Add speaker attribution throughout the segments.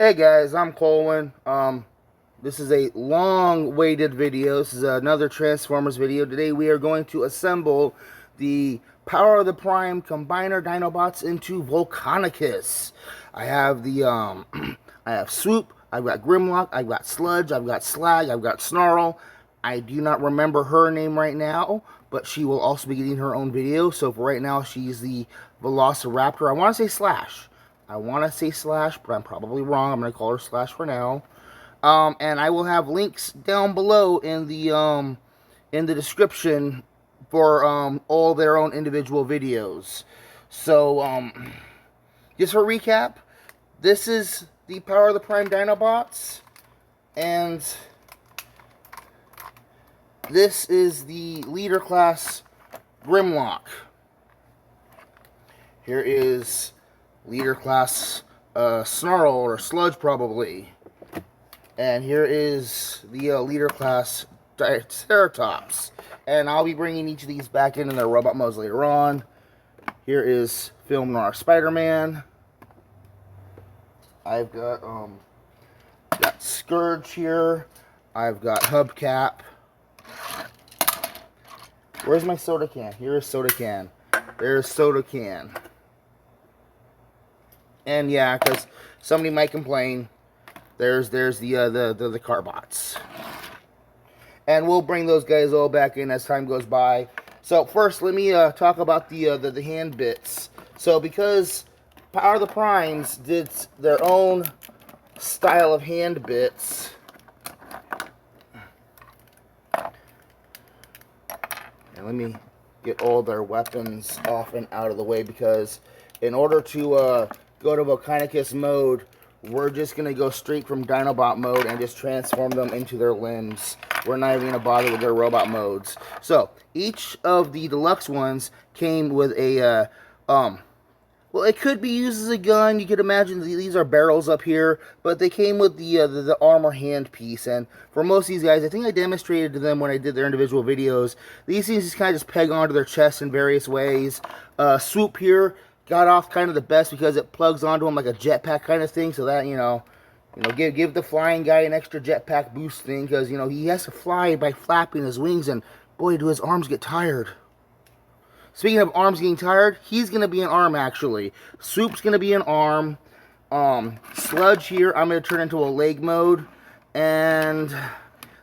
Speaker 1: Hey guys, I'm Colwen. This is a long-awaited video. This is another Transformers video. Today we are going to assemble the Power of the Prime Combiner Dinobots into Volcanicus. I have the I have Swoop, I've got Grimlock, I've got Sludge, I've got Slag, I've got Snarl. I do not remember her name right now, but she will also be getting her own video. So for right now, she's the Velociraptor. I want to say Slash. But I'm probably wrong. I'm going to call her Slash for now. And I will have links down below in the description for all their own individual videos. So just for recap, this is the Power of the Prime Dinobots, and this is the leader class Grimlock. Here is leader class Snarl or Sludge probably. And here is the leader class Triceratops. And I'll be bringing each of these back into their robot modes later on. Here is Film Noir Spider-Man. I've got Scourge here. I've got Hubcap. Where's my soda can? Here is soda can. There's soda can. And yeah, because somebody might complain, there's the Carbots. And we'll bring those guys all back in as time goes by. So first, let me talk about the hand bits. So because Power of the Primes did their own style of hand bits, and let me get all their weapons off and out of the way, because in order to go to Volcanicus mode, we're just going to go straight from Dinobot mode and just transform them into their limbs. We're not even going to bother with their robot modes. So, each of the deluxe ones came with a, well, it could be used as a gun. You could imagine these are barrels up here, but they came with the armor hand piece. And for most of these guys, I think I demonstrated to them when I did their individual videos. These things just kind of just peg onto their chest in various ways. Swoop here got off kind of the best because it plugs onto him like a jetpack kind of thing, so that, give the flying guy an extra jetpack boost thing, because, he has to fly by flapping his wings, and boy, do his arms get tired. Speaking of arms getting tired, he's going to be an arm, actually. Swoop's going to be an arm. Sludge here, I'm going to turn into a leg mode. And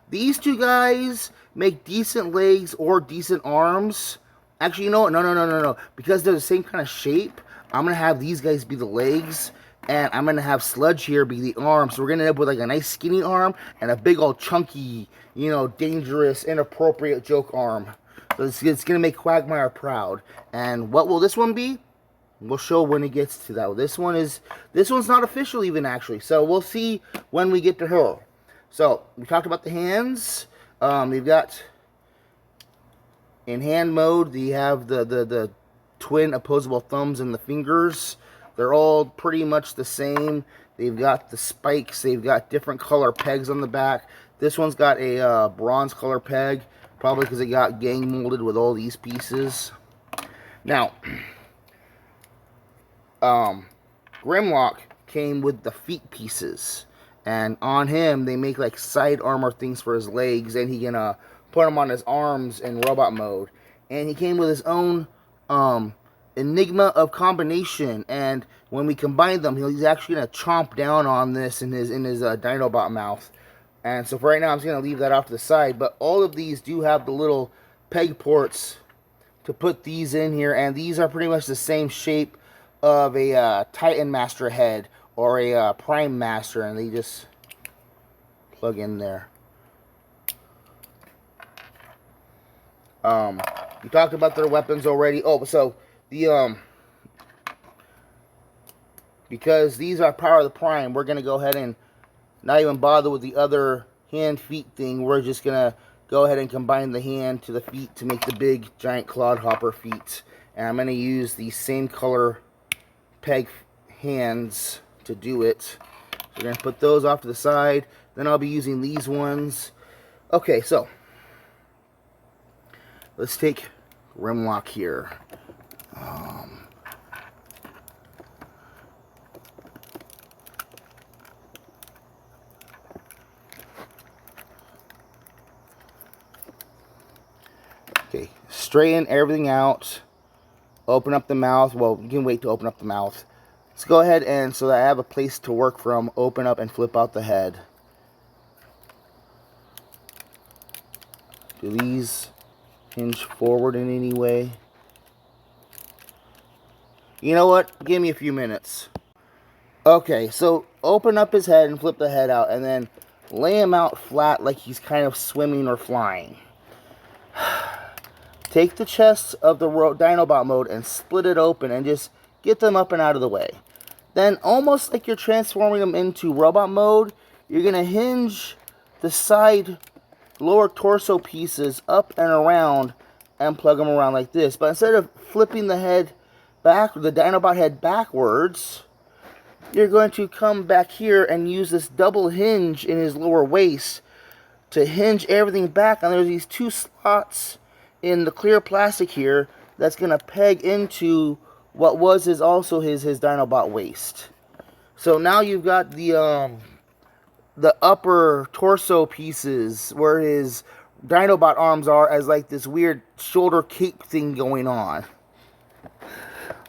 Speaker 1: these two guys make decent legs or decent arms. Actually, you know what? No. Because they're the same kind of shape, I'm going to have these guys be the legs, and I'm going to have Sludge here be the arm. So we're going to end up with like a nice skinny arm and a big old chunky, dangerous, inappropriate joke arm. So it's going to make Quagmire proud. And what will this one be? We'll show when it gets to that. This one's not official even, actually. So we'll see when we get to her. So we talked about the hands. We've got, in hand mode, you have the twin opposable thumbs and the fingers. They're all pretty much the same. They've got the spikes. They've got different color pegs on the back. This one's got a bronze color peg, probably because it got gang molded with all these pieces. Now, Grimlock came with the feet pieces, and on him they make like side armor things for his legs, and he can put them on his arms in robot mode. And he came with his own enigma of combination, and when we combine them, he's actually going to chomp down on this in his Dinobot mouth. And so for right now, I'm just going to leave that off to the side. But all of these do have the little peg ports to put these in here, and these are pretty much the same shape of a Titan Master head or a Prime Master, and they just plug in there. We talked about their weapons already. Oh, so the because these are Power of the Prime, we're gonna go ahead and not even bother with the other hand feet thing. We're just gonna go ahead and combine the hand to the feet to make the big giant clodhopper feet. And I'm gonna use the same color peg hands to do it. So we're gonna put those off to the side. Then I'll be using these ones. Okay, so let's take Grimlock here. Okay, straighten everything out. Open up the mouth. Well, you can wait to open up the mouth. Let's go ahead and, so that I have a place to work from, open up and flip out the head. Do these hinge forward in any way? You know what? Give me a few minutes. Okay, so open up his head and flip the head out, and then lay him out flat like he's kind of swimming or flying. Take the chest of the Dinobot mode and split it open and just get them up and out of the way. Then, almost like you're transforming them into robot mode, you're going to hinge the side lower torso pieces up and around and plug them around like this. But instead of flipping the head back, the Dinobot head backwards, you're going to come back here and use this double hinge in his lower waist to hinge everything back. And there's these two slots in the clear plastic here that's going to peg into what was his Dinobot waist. So now you've got the upper torso pieces where his Dinobot arms are as like this weird shoulder cape thing going on.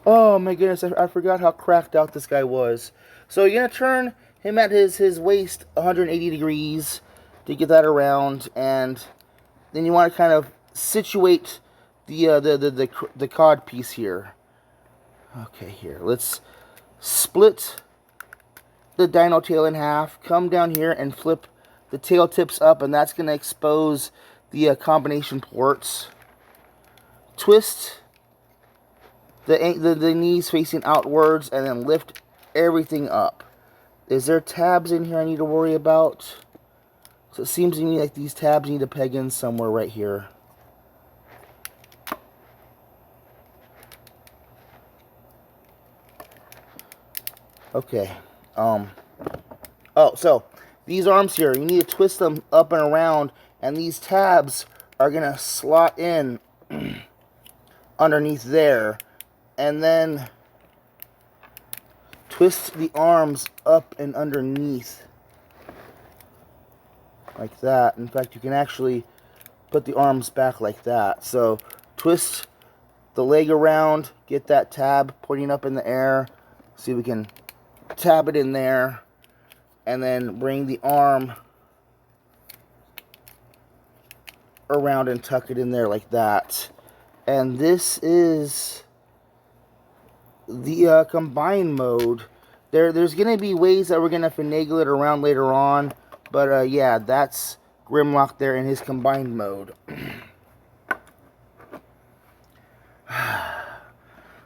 Speaker 1: Oh my goodness, I forgot how cracked out this guy was. So you're going to turn him at his waist 180 degrees to get that around, and then you want to kind of situate the cod piece here. Okay, here, let's split the dino tail in half, come down here and flip the tail tips up, and that's going to expose the combination ports. Twist the knees facing outwards, and then lift everything up. Is there tabs in here I need to worry about? So it seems to me like these tabs need to peg in somewhere right here. Okay. Oh, so these arms here, you need to twist them up and around, and these tabs are going to slot in underneath there, and then twist the arms up and underneath like that. In fact, you can actually put the arms back like that. So twist the leg around, get that tab pointing up in the air. See if we can tab it in there, and then bring the arm around and tuck it in there like that. And this is the combined mode. There's going to be ways that we're going to finagle it around later on, but yeah, that's Grimlock there in his combined mode.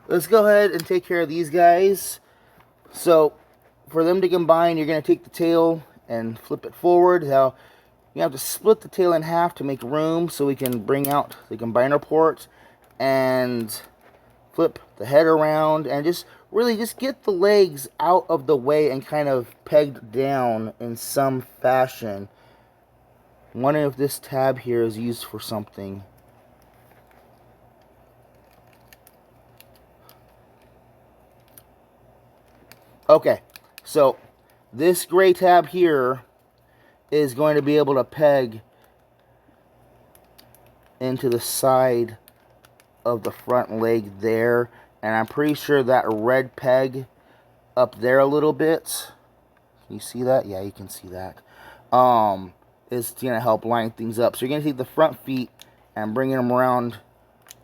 Speaker 1: Let's go ahead and take care of these guys. So for them to combine, you're going to take the tail and flip it forward. Now you have to split the tail in half to make room so we can bring out the combiner port, and flip the head around, and just really just get the legs out of the way and kind of pegged down in some fashion. I'm wondering if this tab here is used for something. Okay, so this gray tab here is going to be able to peg into the side of the front leg there, and I'm pretty sure that red peg up there a little bit, can you see that? Yeah, you can see that, is going to help line things up. So you're going to take the front feet and bring them around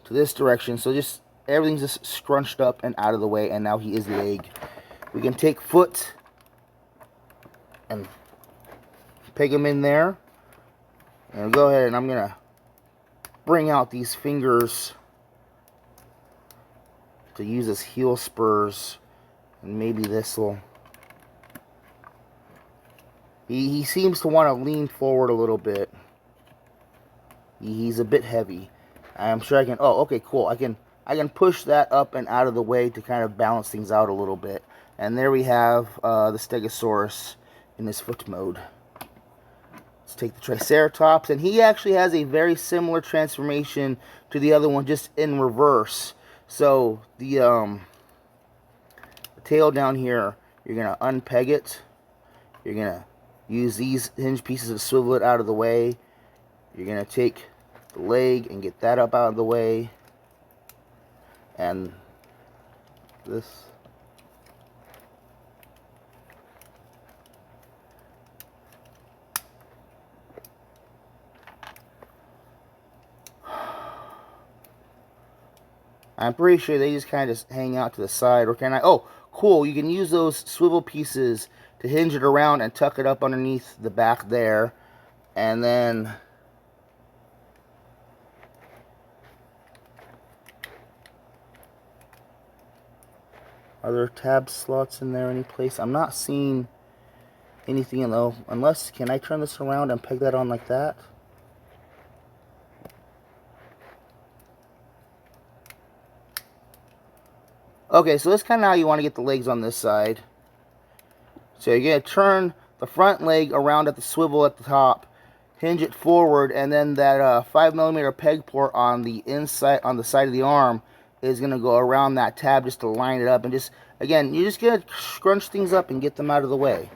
Speaker 1: to this direction, so just everything's just scrunched up and out of the way, and now he is leg. We can take foot and peg him in there, and go ahead, and I'm going to bring out these fingers to use as heel spurs, and maybe this will. He seems to want to lean forward a little bit. He's a bit heavy. I'm sure I can. Oh, okay, cool. I can push that up and out of the way to kind of balance things out a little bit. And there we have the Stegosaurus in his foot mode. Let's take the Triceratops, and he actually has a very similar transformation to the other one, just in reverse. So the tail down here, you're gonna unpeg it. You're gonna use these hinge pieces to swivel it out of the way. You're gonna take the leg and get that up out of the way. And this. I'm pretty sure they just kind of hang out to the side. Or can I? Oh, cool. You can use those swivel pieces to hinge it around and tuck it up underneath the back there. And then are there tab slots in there any place? I'm not seeing anything in though. Unless, can I turn this around and peg that on like that? Okay, so that's kind of how you want to get the legs on this side. So you're going to turn the front leg around at the swivel at the top, hinge it forward, and then that 5mm peg port on the inside, on the side of the arm, is going to go around that tab just to line it up. And just, again, you're just going to scrunch things up and get them out of the way.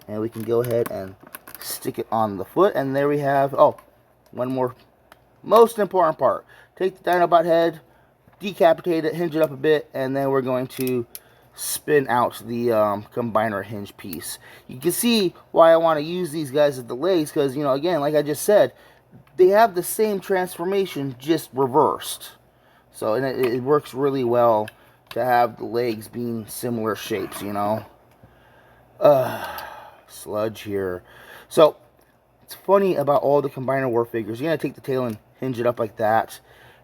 Speaker 1: And we can go ahead and stick it on the foot. And there we have, oh, one more most important part. Take the Dinobot head, decapitate it, hinge it up a bit, and then we're going to spin out the combiner hinge piece. You can see why I want to use these guys at the legs, because, you know, again, like I just said, they have the same transformation, just reversed. So, and it works really well to have the legs being similar shapes, you know. Sludge here. So, it's funny about all the Combiner War figures. You're going to take the tail and hinge it up like that.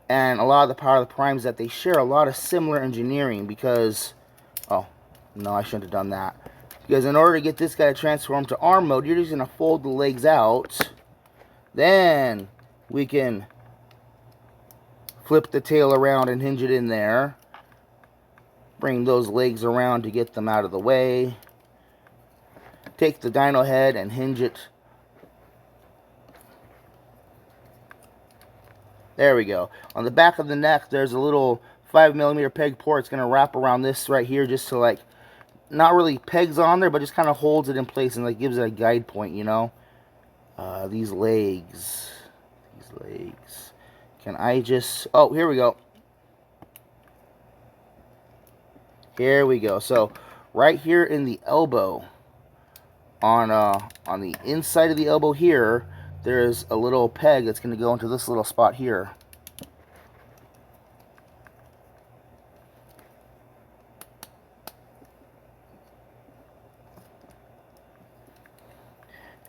Speaker 1: And a lot of the Power of the Primes, that they share a lot of similar engineering because... Oh, no, I shouldn't have done that. Because in order to get this guy to transform to arm mode, you're just going to fold the legs out. Then we can flip the tail around and hinge it in there. Bring those legs around to get them out of the way. Take the dino head and hinge it. There we go. On the back of the neck, there's a little 5mm peg port. It's going to wrap around this right here just to, like, not really pegs on there, but just kind of holds it in place and, like, gives it a guide point, you know. These legs. Can I just... Oh, here we go. Here we go. So, right here in the elbow, on the inside of the elbow here, there's a little peg that's going to go into this little spot here.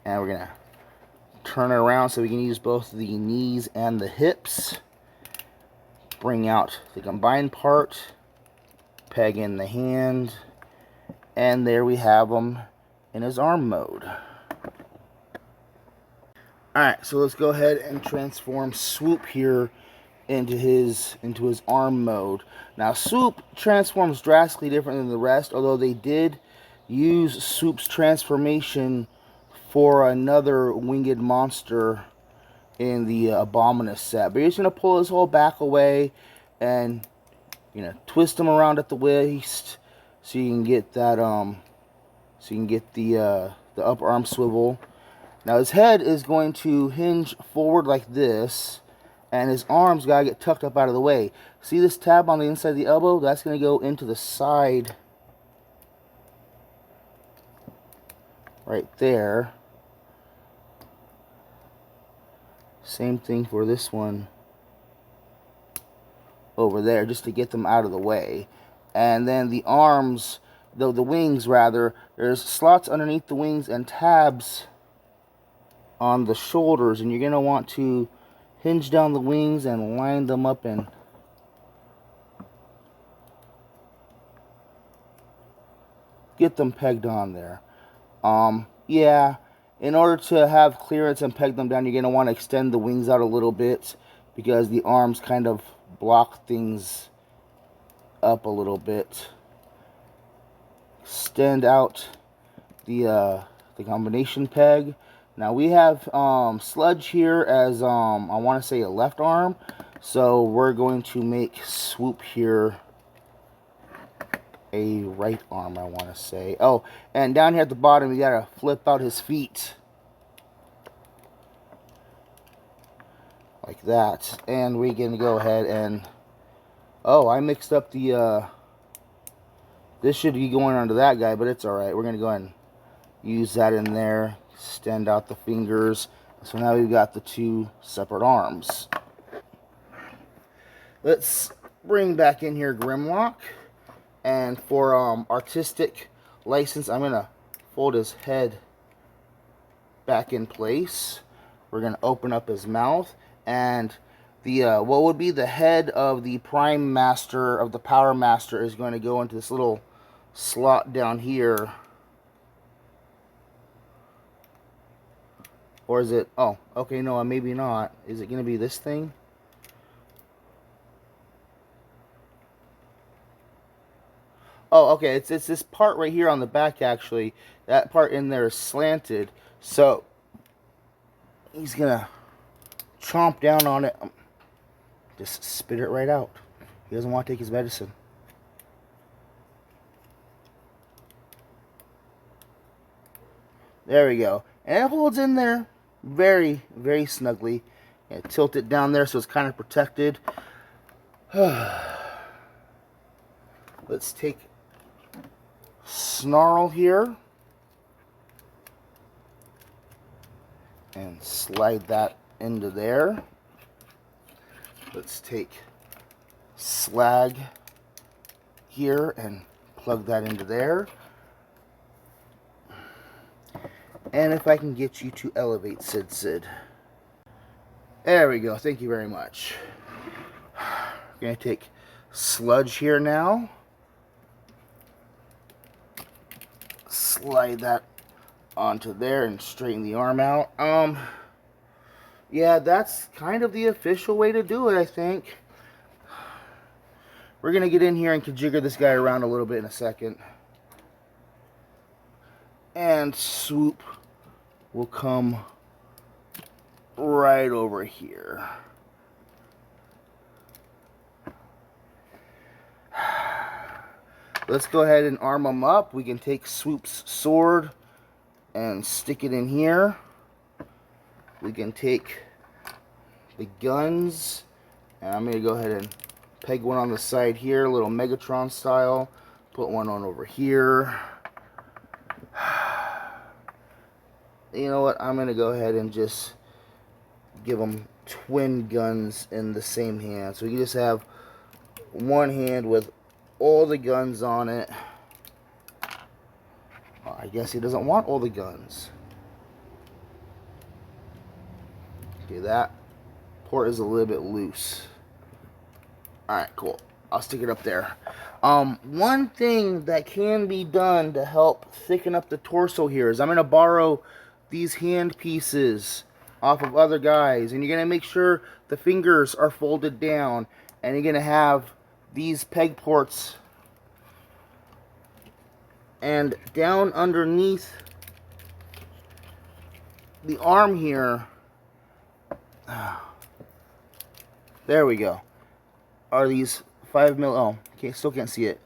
Speaker 1: And we're going to turn it around so we can use both the knees and the hips. Bring out the combined part. Peg in the hand. And there we have him in his arm mode. Alright, so let's go ahead and transform Swoop here into his arm mode. Now, Swoop transforms drastically different than the rest, although they did use Swoop's transformation for another winged monster in the Abominus set. But you're just going to pull his whole back away and, you know, twist him around at the waist so you can get that, the upper arm swivel. Now his head is going to hinge forward like this, and his arms got to get tucked up out of the way. See this tab on the inside of the elbow? That's going to go into the side right there. Same thing for this one over there, just to get them out of the way. And then the arms, the wings rather, there's slots underneath the wings and tabs on the shoulders, and you're going to want to hinge down the wings and line them up and get them pegged on there. Yeah, in order to have clearance and peg them down, you're going to want to extend the wings out a little bit because the arms kind of block things up a little bit. Extend out the combination peg. Now we have Sludge here as I want to say a left arm, so we're going to make Swoop here a right arm, I want to say. Oh, and down here at the bottom, you gotta flip out his feet. like that. And we can go ahead and, oh, I mixed up the, this should be going onto that guy, but it's alright. We're going to go ahead and use that in there, extend out the fingers. So now we've got the two separate arms. Let's bring back in here Grimlock. And for artistic license, I'm going to fold his head back in place. We're going to open up his mouth. And the what would be the head of the Prime Master, of the Power Master, is going to go into this little slot down here. Or is it, oh, okay, no, maybe not. Is it going to be this thing? Oh, okay, it's this part right here on the back, actually. That part in there is slanted. So, he's going to chomp down on it. Just spit it right out. He doesn't want to take his medicine. There we go. And it holds in there very, very snugly. And tilt it down there so it's kind of protected. Let's take Snarl here and slide that into there. Let's take Slag here and plug that into there. And if I can get you to elevate Sid. There we go. Thank you very much. We're going to take Sludge here now. Slide that onto there and straighten the arm out. Yeah, that's kind of the official way to do it, I think. We're going to get in here and configure this guy around a little bit in a second. And Swoop will come right over here. Let's go ahead and arm him up. We can take Swoop's sword and stick it in here. We can take the guns, and I'm going to go ahead and peg one on the side here, a little Megatron style. Put one on over here. You know what? I'm going to go ahead and just give them twin guns in the same hand. So you just have one hand with all the guns on it. Well, I guess he doesn't want all the guns. Okay, that port is a little bit loose. Alright, cool. I'll stick it up there. One thing that can be done to help thicken up the torso here is I'm going to borrow these hand pieces off of other guys, and you're going to make sure the fingers are folded down, and you're going to have these peg ports, and down underneath the arm here, there we go, are these 5mm, oh, okay, still can't see it.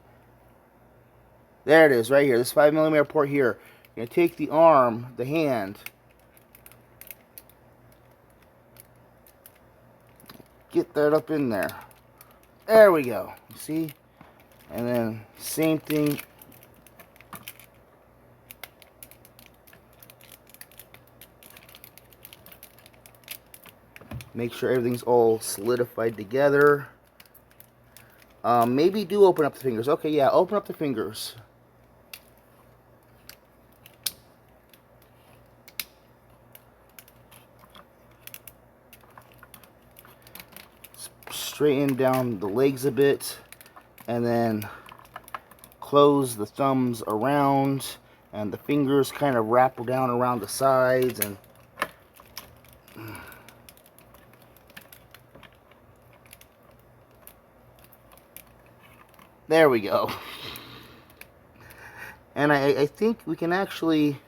Speaker 1: There it is, right here, this 5mm port here. You're going to take the arm, the hand, get that up in there. There we go. See? And then same thing. Make sure everything's all solidified together. Maybe do open up the fingers. Okay, yeah, open up the fingers. Straighten down the legs a bit, and then close the thumbs around, and the fingers kind of wrap down around the sides, and there we go. And I think we can actually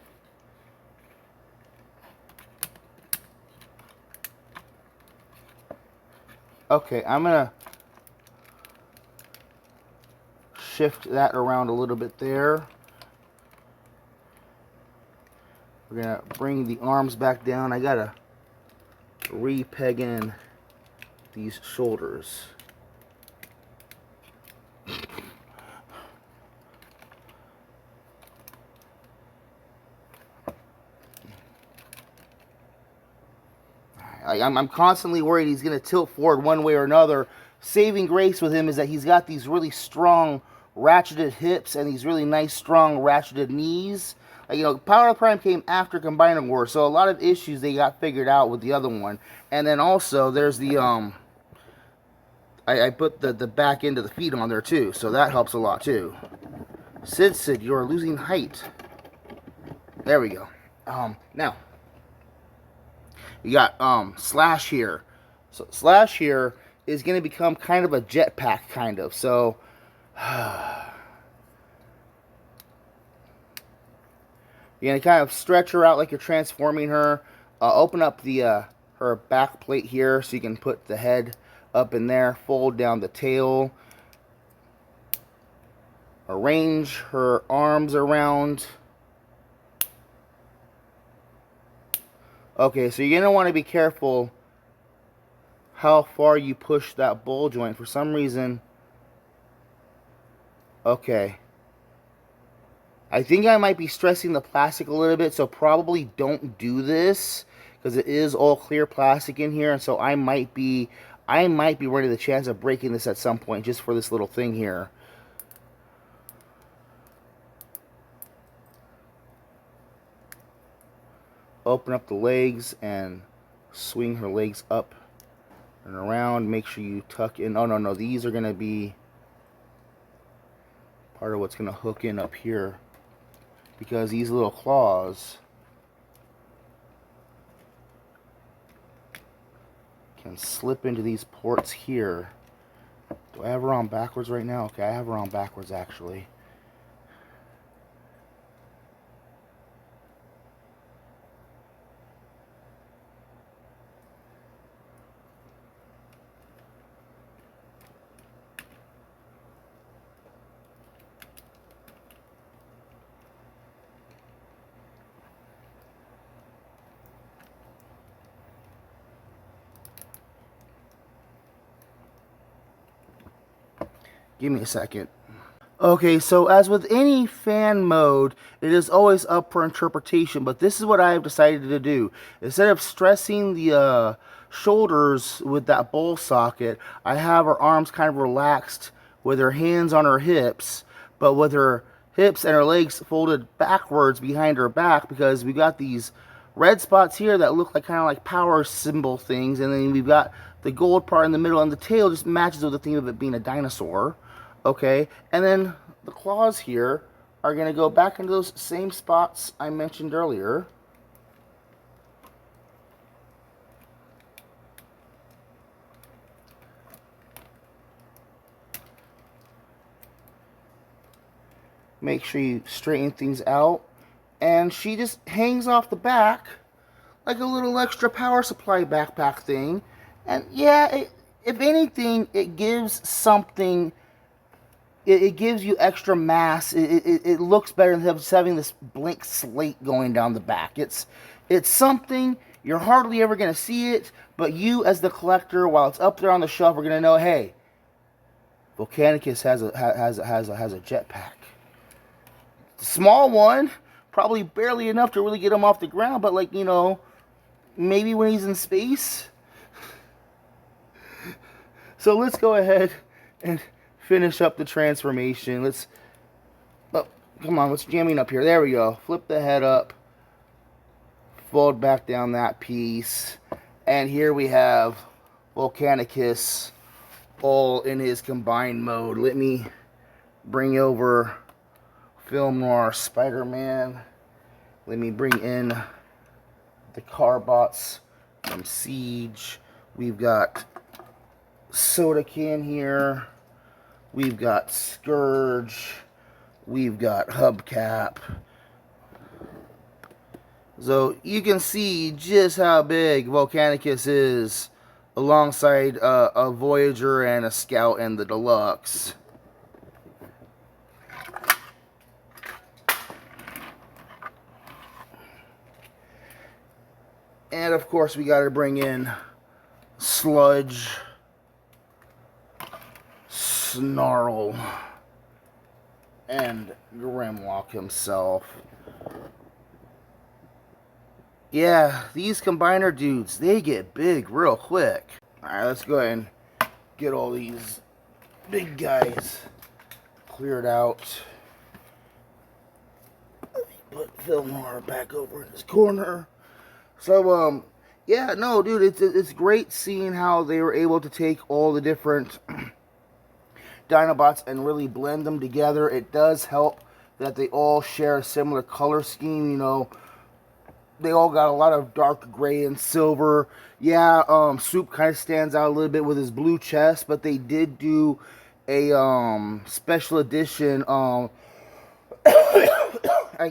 Speaker 1: okay, I'm gonna shift that around a little bit there. We're gonna bring the arms back down. I gotta re-peg in these shoulders. I'm constantly worried he's going to tilt forward one way or another. Saving grace with him is that he's got these really strong ratcheted hips and these really nice strong ratcheted knees. You know, Power of Prime came after Combining War, so a lot of issues they got figured out with the other one. And then also there's the I put the back end of the feet on there too, so that helps a lot too. Sid, you're losing height. There we go. Now you got Slash here. So Slash here is going to become kind of a jetpack, kind of. So you're going to kind of stretch her out like you're transforming her. Open up the her back plate here so you can put the head up in there. Fold down the tail. Arrange her arms around. Okay, so you're going to want to be careful how far you push that ball joint. For some reason, okay, I think I might be stressing the plastic a little bit, so probably don't do this because it is all clear plastic in here, and so I might be running the chance of breaking this at some point just for this little thing here. Open up the legs and swing her legs up and around. Make sure you tuck in. Oh, no, these are going to be part of what's going to hook in up here, because these little claws can slip into these ports here. Do I have her on backwards right now? Okay, I have her on backwards actually. Give me a second. Okay, so as with any fan mode, it is always up for interpretation, but this is what I have decided to do. Instead of stressing the shoulders with that ball socket, I have her arms kind of relaxed with her hands on her hips, but with her hips and her legs folded backwards behind her back, because we got these red spots here that look like kind of like power symbol things, and then we've got the gold part in the middle, and the tail just matches with the theme of it being a dinosaur. Okay, and then the claws here are going to go back into those same spots I mentioned earlier. Make sure you straighten things out. And she just hangs off the back like a little extra power supply backpack thing. And yeah, if anything, it gives something. It gives you extra mass. It looks better than just having this blank slate going down the back. It's something. You're hardly ever going to see it, but you as the collector, while it's up there on the shelf, are going to know, hey, Volcanicus has a jetpack. Small one, probably barely enough to really get him off the ground, but like, you know, maybe when he's in space. So let's go ahead and finish up the transformation. Let's, oh, come on, let's jamming up here. There we go. Flip the head up, fold back down that piece, and here we have Volcanicus all in his combined mode. Let me bring over Film Noir Spider-Man. Let me bring in the Carbots from Siege. We've got Soda Can here. We've got Scourge. We've got Hubcap. So you can see just how big Volcanicus is alongside a Voyager and a Scout and the Deluxe. And of course we got to bring in Sludge Snarl and Grimlock himself. Yeah, these combiner dudes, they get big real quick. Alright, let's go ahead and get all these big guys cleared out. Let me put Fillmore back over in his corner. So, yeah, no, dude, it's great seeing how they were able to take all the different Dinobots and really blend them together. It does help that they all share a similar color scheme, you know. They all got a lot of dark gray and silver. Yeah, Soup kind of stands out a little bit with his blue chest, but they did do a special edition. I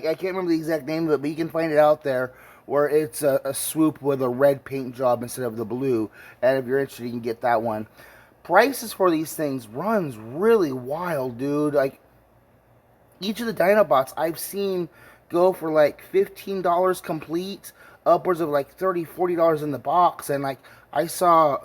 Speaker 1: can't remember the exact name of it, but you can find it out there, where it's a Swoop with a red paint job instead of the blue. And if you're interested, you can get that one. Prices for these things runs really wild, dude. Like, each of the Dinobots I've seen go for like $15 complete, upwards of like $30, $40 in the box. And like, I saw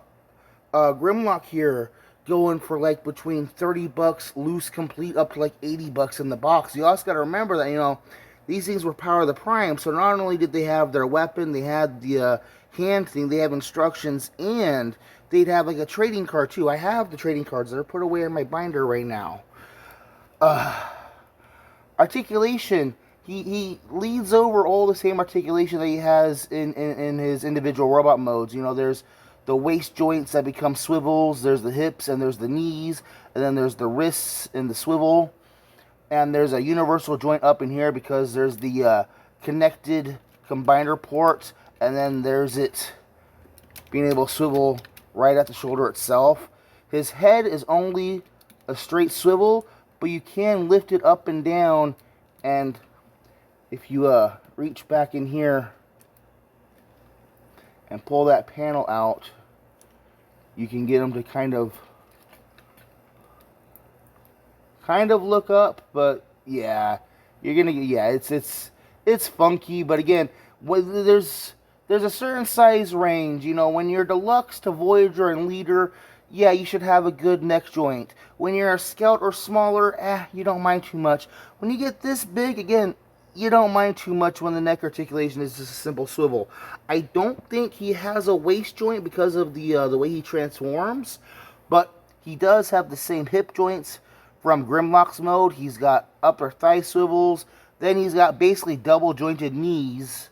Speaker 1: Grimlock here going for like between $30 loose complete up to like $80 in the box. You also got to remember that, you know, these things were Power of the Prime, so not only did they have their weapon, they had the hand thing, they have instructions, and they'd have like a trading card too. I have the trading cards that are put away in my binder right now. Articulation. He leads over all the same articulation that he has in his individual robot modes. You know, there's the waist joints that become swivels, there's the hips, and there's the knees, and then there's the wrists and the swivel. And there's a universal joint up in here because there's the connected combiner port, and then there's it being able to swivel right at the shoulder itself. His head is only a straight swivel, but you can lift it up and down, and if you reach back in here and pull that panel out, you can get him to kind of look up. But yeah, you're gonna, yeah, it's funky. But again, there's a certain size range. You know, when you're deluxe to Voyager and Leader, yeah, you should have a good neck joint. When you're a Scout or smaller, you don't mind too much. When you get this big, again, you don't mind too much when the neck articulation is just a simple swivel. I don't think he has a waist joint because of the way he transforms, but he does have the same hip joints from Grimlock's mode. He's got upper thigh swivels. Then he's got basically double jointed knees.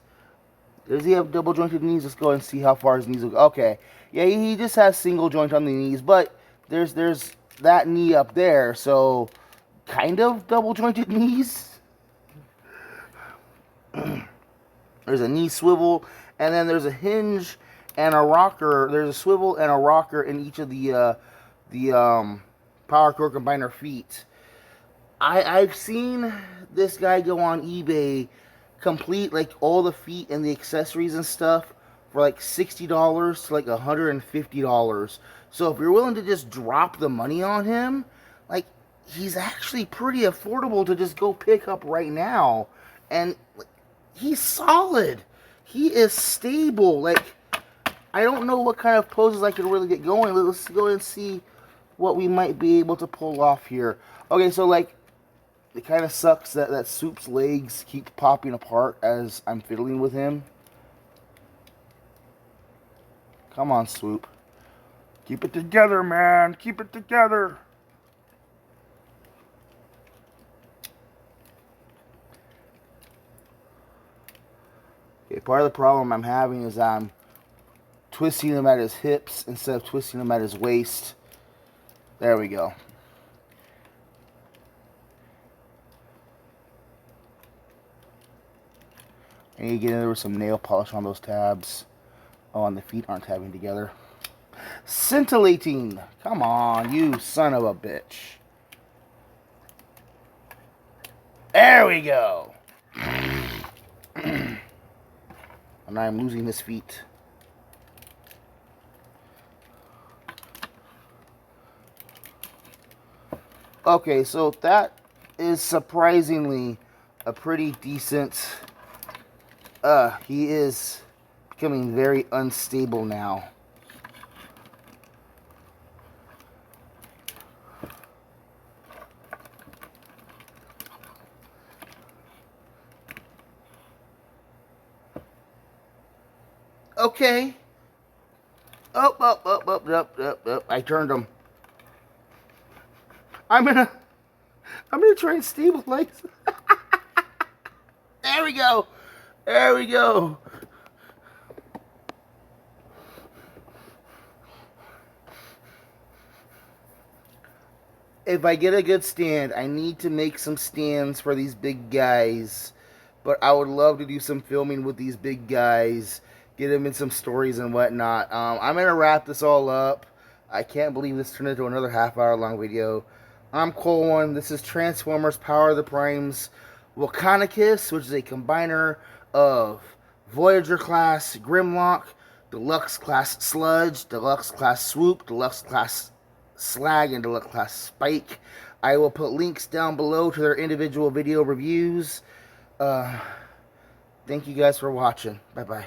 Speaker 1: Does he have double jointed knees? Let's go and see how far his knees will go. Okay, yeah, he just has single joint on the knees, but there's that knee up there, so kind of double jointed knees. There's a knee swivel, and then there's a hinge and a rocker. There's a swivel and a rocker in each of the Power Core Combiner feet. I've seen this guy go on eBay complete like all the feet and the accessories and stuff for like $60 to like $150. So if you're willing to just drop the money on him, like, he's actually pretty affordable to just go pick up right now. And he's solid. He is stable. Like, I don't know what kind of poses I could really get going. Let's go and see what we might be able to pull off here. Okay, so like, it kind of sucks that Soup's legs keep popping apart as I'm fiddling with him. Come on, Swoop. Keep it together, man. Keep it together. Okay, part of the problem I'm having is I'm twisting him at his hips instead of twisting him at his waist. There we go. I need to get in there with some nail polish on those tabs. Oh, and the feet aren't tabbing together. Scintillating! Come on, you son of a bitch. There we go! And I'm losing his feet. Okay, so that is surprisingly a pretty decent... he is becoming very unstable now. Okay. Up, up, up, up, up, up, up. I turned them. I'm gonna try and stabilize. There we go. There we go. If I get a good stand, I need to make some stands for these big guys. But I would love to do some filming with these big guys, get them in some stories and whatnot. I'm going to wrap this all up. I can't believe this turned into another half-hour long video. I'm Colwen. This is Transformers Power of the Primes Volcanicus, which is a combiner of Voyager class Grimlock, Deluxe class Sludge, Deluxe class Swoop, Deluxe class Slag, and Deluxe class Spike. I will put links down below to their individual video reviews. Thank you guys for watching. Bye-bye.